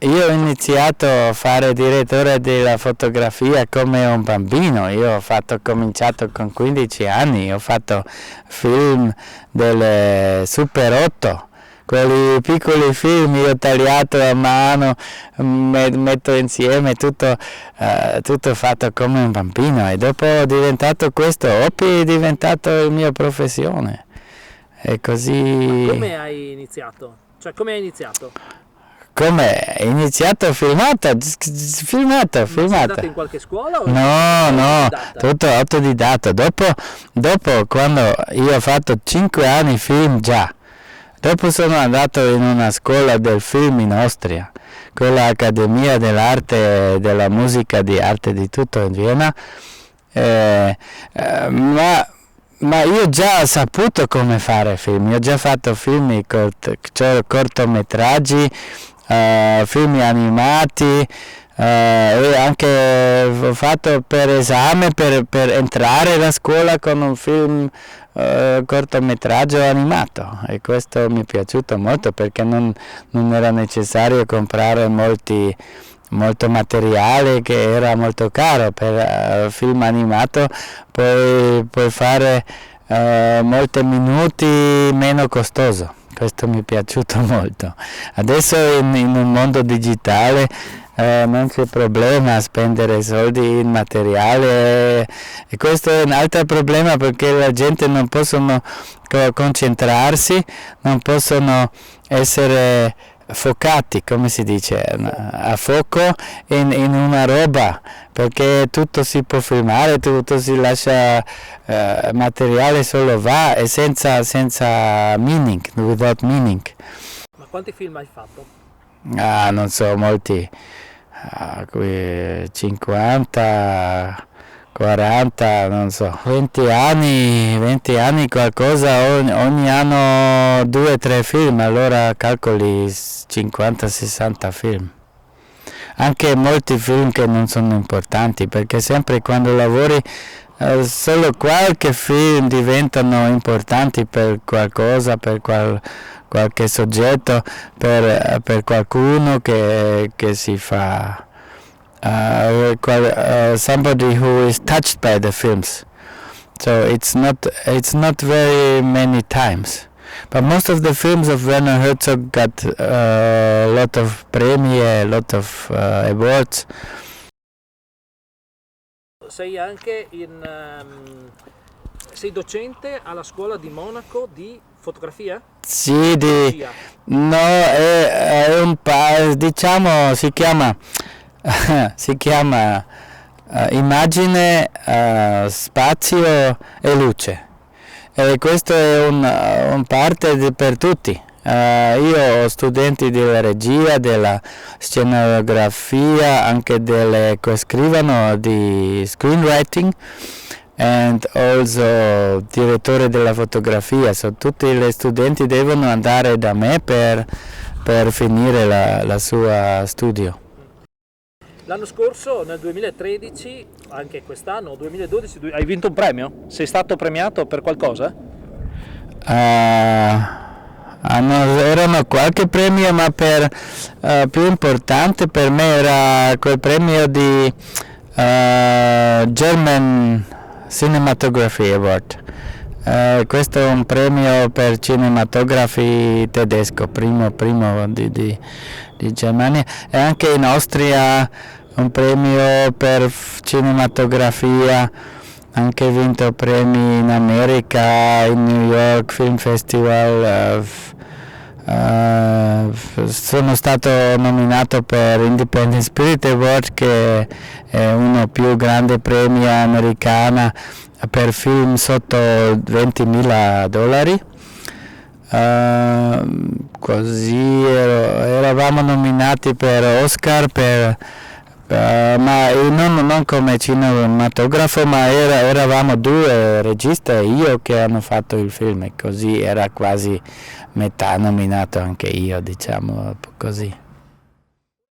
io ho iniziato a fare direttore della fotografia come un bambino, cominciato con 15 anni, ho fatto film del Super 8, quelli piccoli film io ho tagliato a mano, metto insieme tutto fatto come un bambino e dopo ho diventato questo, hobby è diventato la mia professione e così. Come hai iniziato? Cioè, come hai iniziato? Come? È iniziato filmato. Ma sei andato in qualche scuola o No, autodidatta? tutto autodidatta. Dopo quando io ho fatto 5 anni film già, dopo sono andato in una scuola del film in Austria, quella Accademia dell'arte e della musica di arte di tutto in Vienna, ma io già ho saputo come fare film, io ho già fatto film, cortometraggi, film animati, e anche ho fatto per esame per entrare alla scuola con un film cortometraggio animato e questo mi è piaciuto molto perché non era necessario comprare molto materiale che era molto caro per film animato, puoi fare molti minuti meno costoso. Questo mi è piaciuto molto. Adesso in un mondo digitale non c'è problema a spendere soldi in materiale e questo è un altro problema perché la gente non possono concentrarsi, non possono essere focati, come si dice, a fuoco in una roba, perché tutto si può filmare, tutto si lascia, materiale solo va e senza meaning, without meaning. Ma quanti film hai fatto? Non so, molti, 50, 40, non so, 20 anni qualcosa, ogni anno 2-3 film, allora calcoli 50-60 film. Anche molti film che non sono importanti, perché sempre quando lavori solo qualche film diventano importanti per qualcosa, per qualche soggetto, per qualcuno che si fa. Somebody who is touched by the films, so it's not very many times, but most of the films of Werner Herzog got a lot of premiere, a lot of awards. Sei anche sei docente alla scuola di Monaco di fotografia? Sì, no, è un diciamo si chiama immagine, spazio e luce, e questo è un parte per tutti. Io ho studenti della regia, della scenografia, anche che scrivono di screenwriting and also direttore della fotografia, tutti gli studenti devono andare da me per finire la sua studio. L'anno scorso, nel 2013, anche quest'anno, 2012, hai vinto un premio? Sei stato premiato per qualcosa? Erano qualche premio, ma più importante per me era quel premio di German Cinematography Award. Questo è un premio per cinematografi tedesco, primo di Germania, e anche in Austria un premio per cinematografia, anche vinto premi in America, in New York Film Festival, sono stato nominato per Independent Spirit Award, che è uno più grande premio americana per film sotto $20.000. Così eravamo nominati per Oscar, ma non come cinematografo, ma eravamo 2 registi e io che hanno fatto il film, e così era quasi metà nominato anche io, diciamo così.